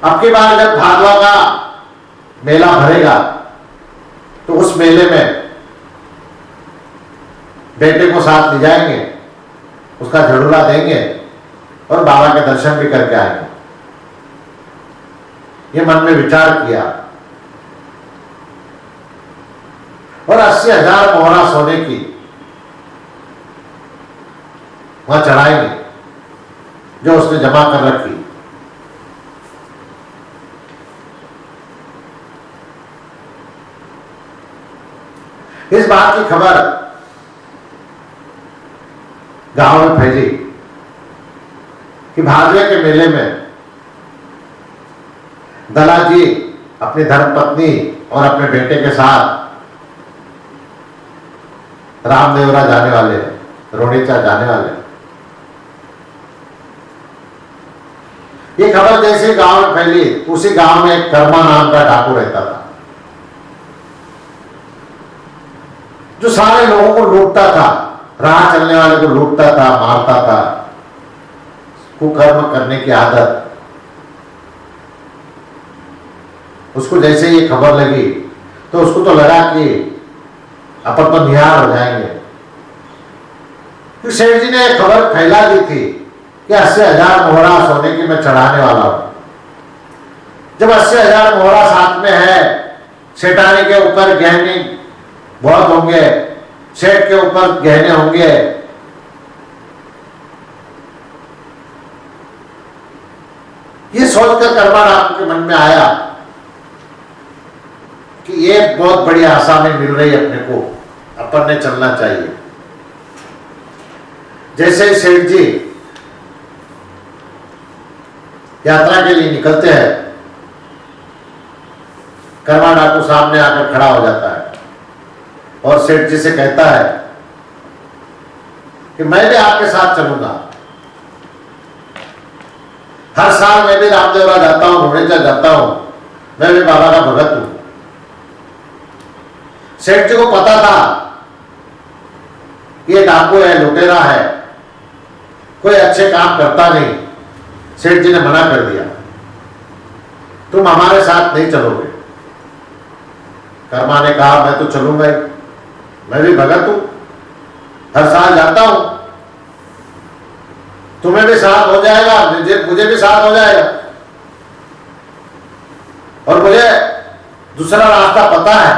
Speaker 1: अब की बार जब भादवा का मेला भरेगा तो उस मेले में बेटे को साथ ले जाएंगे, उसका झड़ूला देंगे और बाबा के दर्शन भी करके आएंगे। ये मन में विचार किया और 80,000 मोहरा सोने की वहां चढ़ाएंगे जो उसने जमा कर रखी। इस बात की खबर गांव में फैली कि भादवे के मेले में दलाजी अपनी धर्मपत्नी और अपने बेटे के साथ रामदेवरा जाने वाले हैं, रोनीचा जाने वाले हैं। ये खबर जैसे गांव में फैली, उसी गांव में एक कर्मा नाम का डाकू रहता था, जो सारे लोगों को लूटता था, राह चलने वाले को लूटता था, मारता था, कुकर्म करने की आदत। उसको जैसे ये खबर लगी तो उसको तो लगा कि अपन तो निहार हो जाएंगे। फिर सेठ जी ने खबर फैला दी थी कि 80,000 मोहरा सोने की मैं चढ़ाने वाला हूं। जब 80,000 मोहरा साथ में है, सेठानी के ऊपर गहने बहुत होंगे, सेठ के ऊपर गहने होंगे, ये सोचकर कर्मा डाकू के मन में आया कि ये बहुत बड़ी आसानी मिल रही है अपने को, अपन ने चलना चाहिए। जैसे ही सेठ जी यात्रा के लिए निकलते हैं, कर्मा डाकू सामने आकर खड़ा हो जाता है और सेठ जी से कहता है कि मैं भी आपके साथ चलूंगा। हर साल मैं भी रामदेवरा जाता हूं, रोनीचा जाता हूं, मैं भी बाबा का भगत हूं। सेठ जी को पता था ये डाकू है, लुटेरा है, कोई अच्छे काम करता नहीं। सेठ जी ने मना कर दिया, तुम हमारे साथ नहीं चलोगे। कर्मा ने कहा मैं तो चलूंगा ही, मैं भी भगत हूं, हर साल जाता हूं, तुम्हें भी साथ हो जाएगा, मुझे भी साथ हो जाएगा, और मुझे दूसरा रास्ता पता है,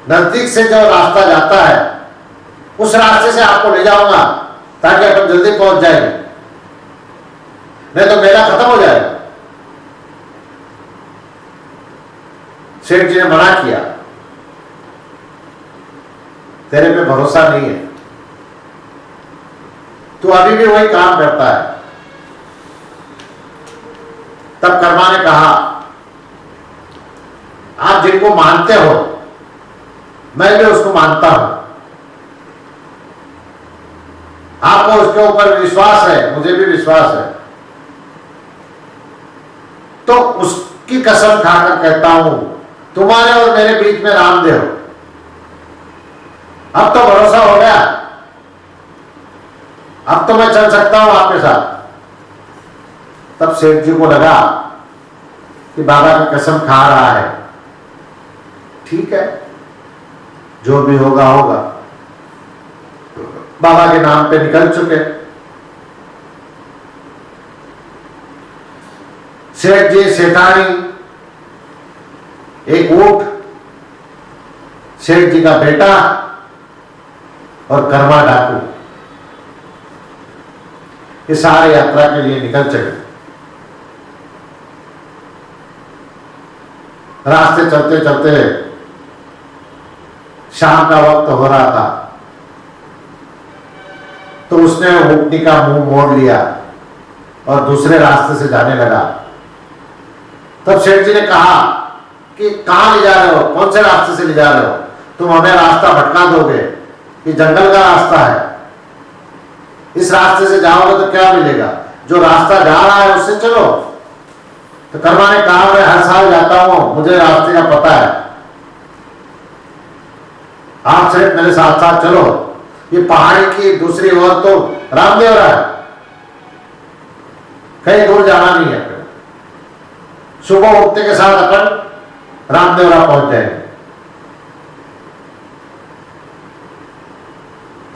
Speaker 1: नजदीक से जो रास्ता जाता है उस रास्ते से आपको ले जाऊंगा ताकि अपन जल्दी पहुंच जाएंगे, नहीं तो मेला खत्म हो जाएगा। सेठ जी ने मना किया, तेरे पे भरोसा नहीं है, तू अभी भी वही काम करता है। तब कर्मा ने कहा आप जिनको मानते हो मैं भी उसको मानता हूं, आपको उसके ऊपर विश्वास है, मुझे भी विश्वास है, तो उसकी कसम खाकर कहता हूं तुम्हारे और मेरे बीच में रामदेव, अब तो भरोसा हो गया, अब तो मैं चल सकता हूं आपके साथ। तब सेठ जी को लगा कि बाबा की कसम खा रहा है, ठीक है जो भी होगा होगा, बाबा के नाम पे निकल चुके। सेठ जी, सेठानी, एक ऊंट, सेठ जी का बेटा और कर्मा डाकू, ये सारे यात्रा के लिए निकल चले। रास्ते चलते चलते शाम का वक्त हो रहा था, तो उसने ऊँटनी का मुंह मोड़ लिया और दूसरे रास्ते से जाने लगा। तब सेठ जी ने कहा कि कहां ले जा रहे हो, कौन से रास्ते से ले जा रहे हो, तुम हमें रास्ता भटका दोगे, ये जंगल का रास्ता है, इस रास्ते से जाओगे तो क्या मिलेगा, जो रास्ता जा रहा है उससे चलो। तो कर्मा ने कहा मैं हर साल जाता हूं, मुझे रास्ते का पता है, आप सिर्फ मेरे साथ साथ चलो, ये पहाड़ी की दूसरी ओर तो रामदेवरा है, कहीं दूर जाना नहीं है, सुबह उठते के साथ अपन रामदेवरा पहुंच जाएंगे,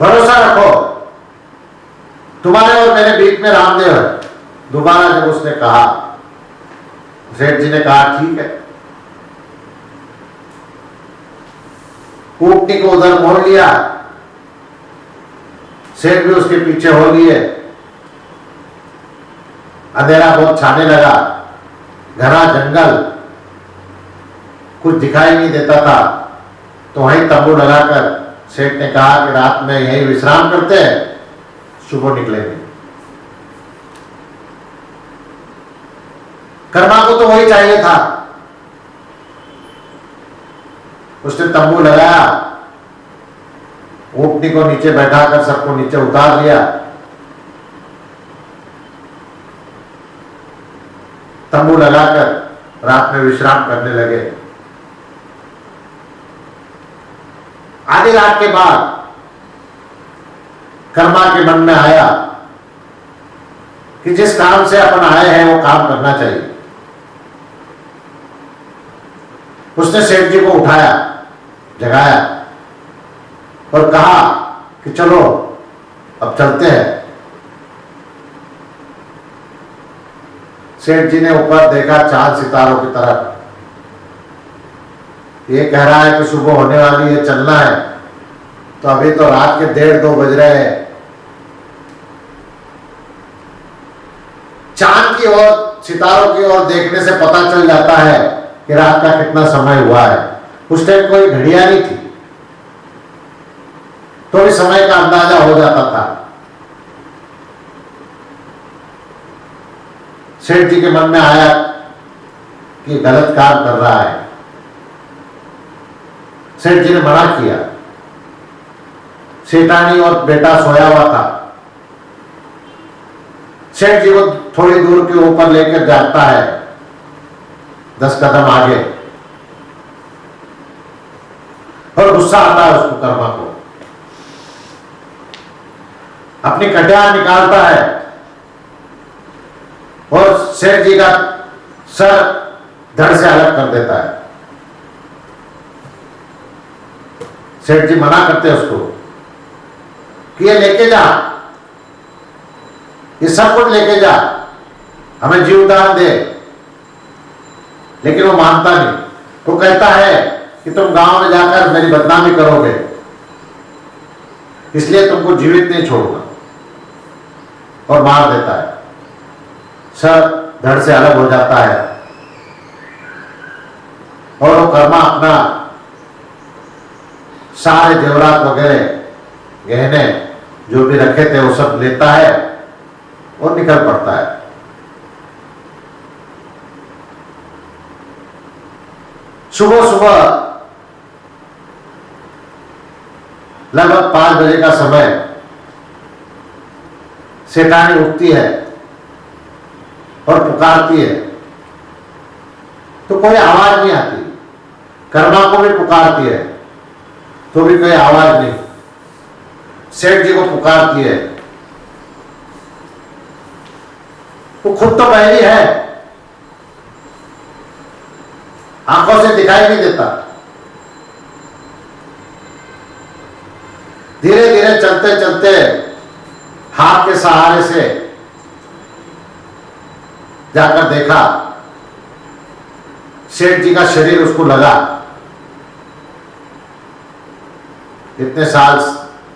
Speaker 1: भरोसा रखो तुम्हारे और मेरे बीच में रामदेव है। दोबारा जब उसने कहा, सेठ जी ने कहा ठीक है। ऊँटनी को उधर मोड़ लिया, सेठ भी उसके पीछे हो लिए। अंधेरा बहुत छाने लगा, घना जंगल, कुछ दिखाई नहीं देता था, तो वहीं तंबू लगाकर सेठ ने कहा कि रात में यहीं विश्राम करते हैं, सुबह निकलेंगे। कर्मा को तो वही चाहिए था, उसने तंबू लगाया ऊँटनी को नीचे बैठाकर सबको नीचे उतार दिया, तंबू लगाकर रात में विश्राम करने लगे। आधी रात के बाद कर्मा के मन में आया कि जिस काम से अपन आए हैं वो काम करना चाहिए। उसने सेठ जी को उठाया, जगाया और कहा कि चलो अब चलते हैं। सेठ जी ने ऊपर देखा चांद सितारों की तरफ, ये कह रहा है कि सुबह होने वाली है, चलना है, तो अभी तो रात के 1:30-2 बज रहे हैं। चांद की ओर, सितारों की ओर देखने से पता चल जाता है कि रात का कितना समय हुआ है। उस टाइम कोई घड़ियां नहीं थी, तो भी समय का अंदाजा हो जाता था। सेठ जी के मन में आया कि गलत काम कर रहा है। सेठ जी ने मना किया। सेठानी और बेटा सोया हुआ था। सेठ जी को थोड़ी दूर के ऊपर लेकर जाता है, 10 कदम आगे, और गुस्सा आता है उसको, कर्मा को। अपनी कटियार निकालता है और सेठ जी का सर धड़ से अलग कर देता है। सेठ जी मना करते हैं उसको कि ये लेके जा, ये सब कुछ लेके जा, हमें जीवदान दे। लेकिन वो मानता नहीं। वो कहता है कि तुम गांव में जाकर मेरी बदनामी करोगे, इसलिए तुमको जीवित नहीं छोड़ूंगा, और मार देता है। सर धड़ से अलग हो जाता है और वो कर्मा अपना सारे जेवरात वगैरह, गहने जो भी रखे थे वो सब लेता है और निकल पड़ता है। सुबह सुबह लगभग 5 बजे का समय, सेठानी उठती है और पुकारती है, तो कोई आवाज नहीं आती। कर्मा को भी पुकारती है तो भी कोई आवाज नहीं। सेठ जी को पुकारती है, वो खुद तो बहरी है, आंखों से दिखाई नहीं देता। धीरे धीरे चलते चलते हाथ के सहारे से जाकर देखा, सेठ जी का शरीर उसको लगा। इतने साल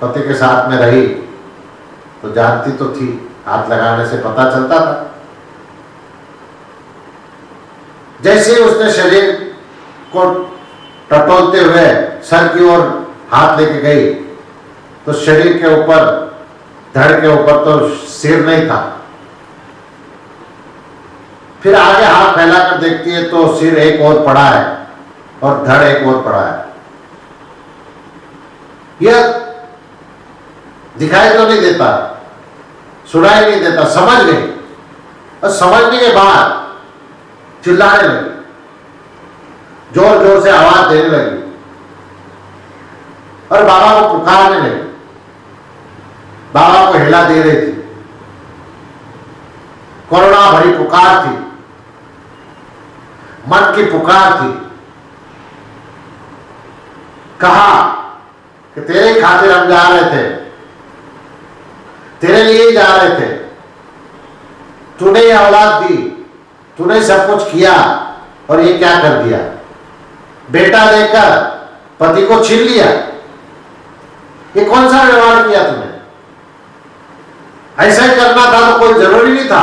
Speaker 1: पति के साथ में रही तो जानती तो थी, हाथ लगाने से पता चलता था। जैसे ही उसने शरीर को टटोलते हुए सर की ओर हाथ लेके गई, तो शरीर के ऊपर, धड़ के ऊपर तो सिर नहीं था। फिर आगे हाथ फैलाकर देखती है तो सिर एक ओर पड़ा है और धड़ एक ओर पड़ा है। यह दिखाई तो नहीं देता, सुनाई नहीं देता, समझ गई। और समझने के बाद चिल्लाने लगी, जोर जोर से आवाज देने लगी और बाबा को पुकारने लगी। बाबा को हिला दे रही थी, करुणा भरी पुकार थी, मन की पुकार थी। कहा कि तेरे खातिर हम जा रहे थे, तेरे लिए ही जा रहे थे, तूने ये औलाद दी, तूने सब कुछ किया, और ये क्या कर दिया? बेटा देकर पति को छीन लिया। ये कौन सा व्यवहार किया तूने? ऐसा ही करना था तो कोई जरूरी नहीं था।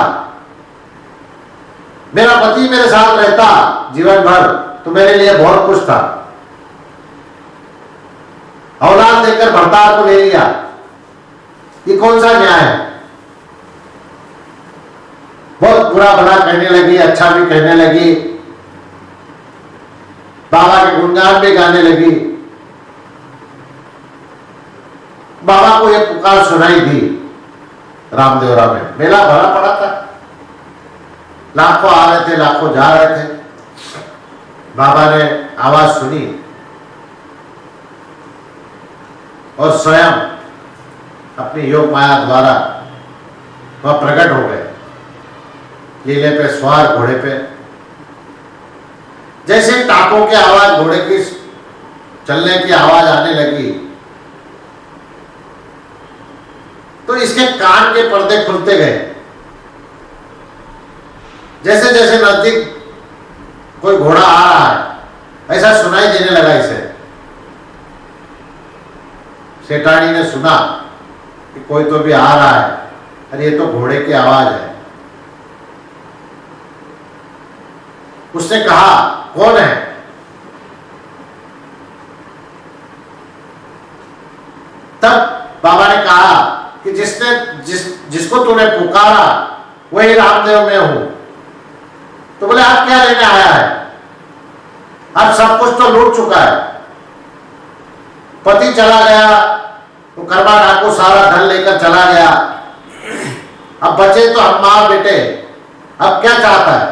Speaker 1: मेरा पति मेरे साथ रहता जीवन भर तो मेरे लिए बहुत कुछ था। औलाद देकर भरतार को ले लिया, ये कौन सा न्याय है? बहुत बुरा भला कहने लगी, अच्छा भी कहने लगी, बाबा के गुणगान भी गाने लगी। को यह पुकार सुनाई दी। रामदेवरा में मेला भरा पड़ा था, लाखों आ रहे थे, लाखों जा रहे थे। बाबा ने आवाज सुनी और स्वयं अपनी योग माया द्वारा वह प्रकट हो गए, लीले पे सवार घोड़े पे। जैसे टापों की आवाज, घोड़े की चलने की आवाज आने लगी तो इसके कान के पर्दे खुलते गए। जैसे जैसे नजदीक कोई घोड़ा आ रहा है ऐसा सुनाई देने लगा इसे। सेठानी ने सुना कि कोई तो भी आ रहा है, अरे ये तो घोड़े की आवाज है। उसने कहा कौन है? तब बाबा ने कहा कि जिसको तूने पुकारा वही रामदेव में हूं। तो बोले आप क्या लेने आया है? अब सब कुछ तो लूट चुका है, पति चला गया तो कर्मा डाकू सारा धन लेकर चला गया, अब बचे तो हम मां बेटे, अब क्या चाहता है?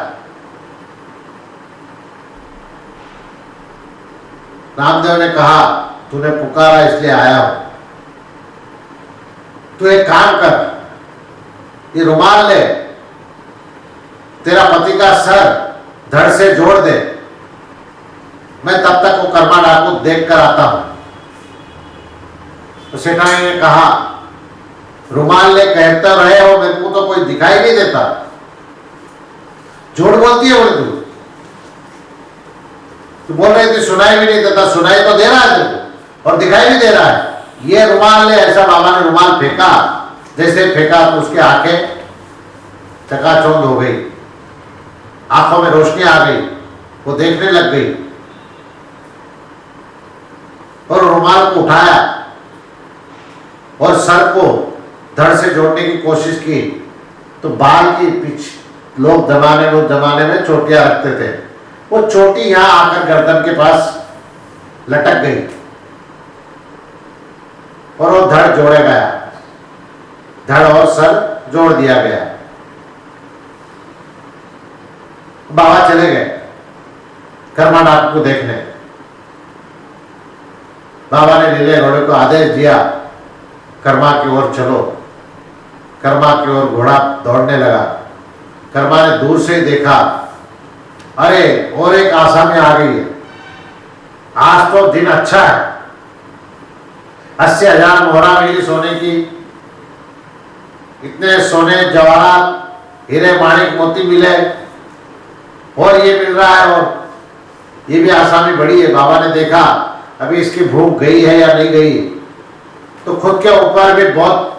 Speaker 1: रामदेव ने कहा तूने पुकारा इसलिए आया हूं, तू एक काम कर, ये रुमाल ले, तेरा पति का सर धड़ से जोड़ दे, मैं तब तक वो कर्मा डाकू देख कर आता हूं। तो सेठानी ने कहा रुमाल ले कहते रहे हो, मेरे को तो कोई दिखाई नहीं देता, झूठ बोलती है बोले तू बोल रही थी सुनाई भी नहीं देता, सुनाई तो दे रहा है तुमको और दिखाई भी दे रहा है। ये रुमाल ले, ऐसा बाबा ने रुमाल फेंका, जैसे फेंका तो उसकी आंखें चकाचौंध हो गई, आंखों में रोशनी आ गई, वो देखने लग गई और रुमाल को उठाया और सर को धड़ से जोड़ने की कोशिश की तो बाल की पीछे लोग जमाने में चोटियां रखते थे, वो चोटी यहां आकर गर्दन के पास लटक गई और वो धड़ जोड़े गया, धड़ और सर जोड़ दिया गया। बाबा चले गए कर्मा डाकू को देखने। बाबा ने नीले घोड़े को आदेश दिया कर्मा की ओर चलो। कर्मा की ओर घोड़ा दौड़ने लगा। कर्मा ने दूर से ही देखा, अरे और एक आसामी आ गई है, आज तो दिन अच्छा है, 80,000 मोहरा मिली सोने की, इतने सोने जवाहरात हीरे माणिक मोती मिले और ये मिल रहा है और ये भी आसामी बड़ी है। बाबा ने देखा अभी इसकी भूख गई है या नहीं गई, तो खुद के ऊपर भी बहुत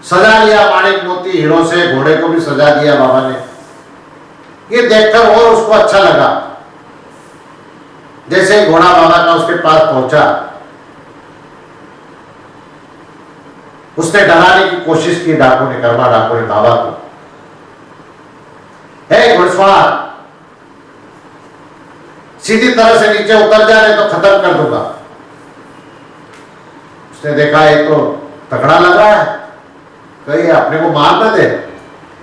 Speaker 1: सजा लिया, माणिक मोती हीरो से घोड़े को भी सजा दिया बाबा ने। ये देखकर और उसको अच्छा लगा। जैसे ही घोड़ा बाबा का उसके पास पहुंचा, उसने डराने की कोशिश की डाकू ने, कर्मा डाकू ने बाबा को, हे घुड़सवार, सीधी तरह से नीचे उतर जा रहे तो खत्म कर दूंगा। उसने देखा ये तो तगड़ा लग रहा है, कहीं अपने को मार न दे,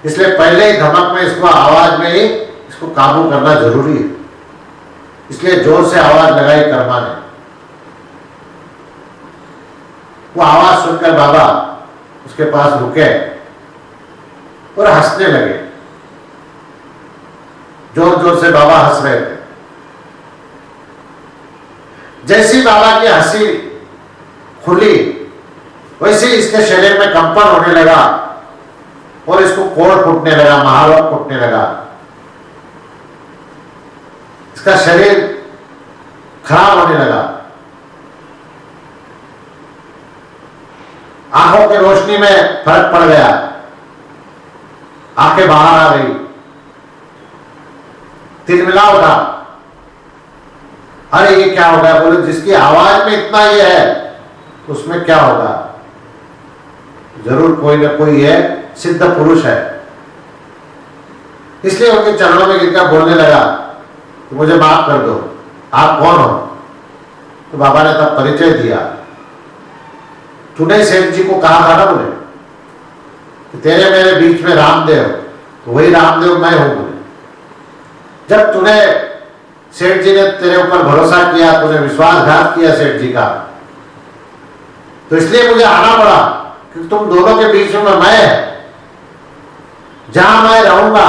Speaker 1: इसलिए पहले ही धमक में इसको आवाज में ही इसको काबू करना जरूरी है। इसलिए जोर से आवाज लगाई कर्मा ने। वो आवाज सुनकर बाबा उसके पास रुके और हंसने लगे। जोर जोर से बाबा हंस रहे थे। जैसी बाबा की हंसी खुली वैसे इसके शरीर में कंपन होने लगा और इसको कोड़ फूटने लगा, महालोक फूटने लगा। इसका शरीर खराब होने लगा। आंखों की रोशनी में फर्क पड़ गया, आंखें बाहर आ गई, तिलमिला उठा। अरे ये क्या हो गया? बोले जिसकी आवाज में इतना ये है उसमें क्या होगा? जरूर कोई ना कोई है, सिद्ध पुरुष है। इसलिए उनके चरणों में गिरकर बोलने लगा कि मुझे माफ कर दो, आप कौन हो? तो बाबा ने तब परिचय दिया तूने सेठ जी को कहा था ना, बोले तेरे मेरे बीच में रामदेव, तो वही रामदेव मैं हूं बोले। जब तूने सेठ जी ने तेरे ऊपर भरोसा किया, तूने विश्वासघात किया सेठ जी का, तो इसलिए मुझे आना पड़ा, क्योंकि तुम दोनों के बीच में मैं, जहां मैं रहूंगा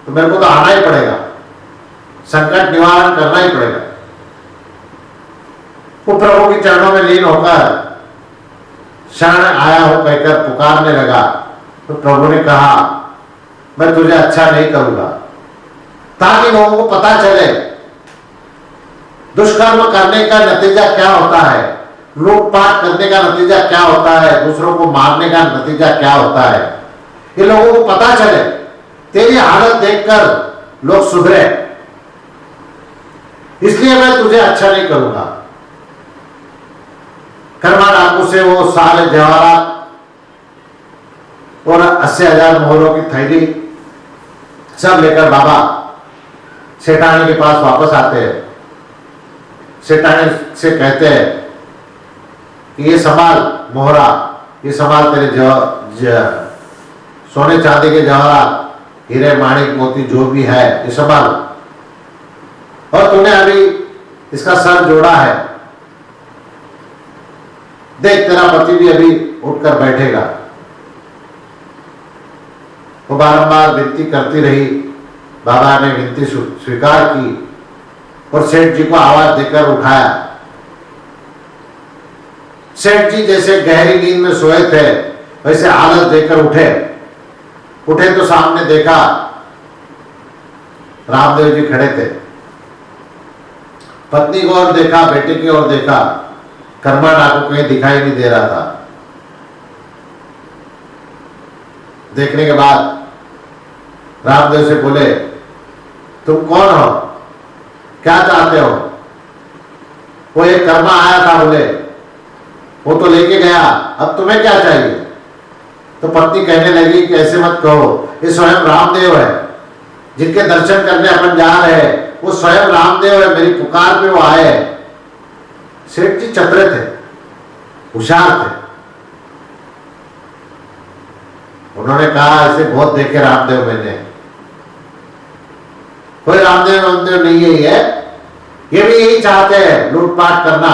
Speaker 1: तो मेरे को तो आना ही पड़ेगा, संकट निवारण करना ही पड़ेगा। वो प्रभु के चरणों में लीन होकर शरण आया हूं कहकर पुकारने लगा, तो प्रभु ने कहा मैं तुझे अच्छा नहीं करूंगा, ताकि लोगों को पता चले दुष्कर्म करने का नतीजा क्या होता है, लूटपाट करने का नतीजा क्या होता है, दूसरों को मारने का नतीजा क्या होता है, ये लोगों को पता चले। तेरी हालत देखकर लोग सुधरे, इसलिए मैं तुझे अच्छा नहीं करूंगा। कर्मा डाकू से वो सारे जवाहरात और 80,000 मोहरों की थैली सब लेकर बाबा सेठानी के पास वापस आते हैं। सेठानी से कहते हैं कि ये संभाल मोहरा, ये संभाल तेरे सोने चांदी के जवाहरात, हीरे माणिक मोती जो भी है ये संभाल, और तूने अभी इसका सर जोड़ा है, देख तेरा पति भी अभी उठकर बैठेगा। वो बारंबार विनती करती रही, बाबा ने विनती स्वीकार की और सेठ जी को आवाज देकर उठाया। सेठ जी जैसे गहरी नींद में सोए थे वैसे हालत देकर उठे तो सामने देखा रामदेव जी खड़े थे। पत्नी को और देखा, बेटे की ओर देखा, कर्मा डाकू कहीं दिखाई नहीं दे रहा था। देखने के बाद रामदेव से बोले तुम कौन हो, क्या चाहते हो? वो एक कर्मा आया था, बोले वो तो लेके गया, अब तुम्हें क्या चाहिए? तो पत्नी कहने लगी कि ऐसे मत कहो, ये स्वयं रामदेव है जिनके दर्शन करने अपन जा रहे हैं, वो स्वयं रामदेव है, मेरी पुकार पे वो आए। सेठ जी चतुर थे, होशियार थे। उन्होंने कहा ऐसे बहुत देखे रामदेव मैंने, कोई रामदेव नहीं है, ये भी यही चाहते हैं लूटपाट करना।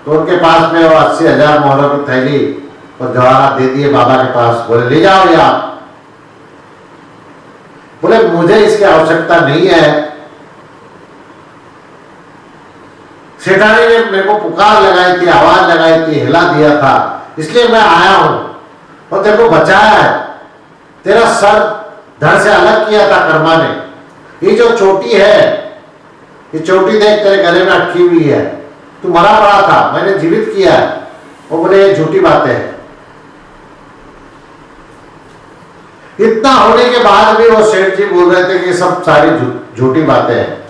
Speaker 1: तो उनके पास में वो 80,000 मोहरों की थैली और जवाहरात दे दिए बाबा के पास, बोले ले जाओ या। बोले मुझे इसकी आवश्यकता नहीं है, सेठानी ने मेरे को पुकार लगाई थी, आवाज लगाई थी, हिला दिया था, इसलिए मैं आया हूं और तेरे को बचाया है। तेरा सर धड़ से अलग किया था कर्मा ने। ये जो चोटी है, ये चोटी देख तेरे गले में अटकी हुई है, तू मरा पड़ा था, मैंने जीवित किया है। वो बोले ये झूठी बातें हैं। इतना होने के बाद भी वो सेठ जी बोल रहे थे कि सब सारी झूठी बातें हैं।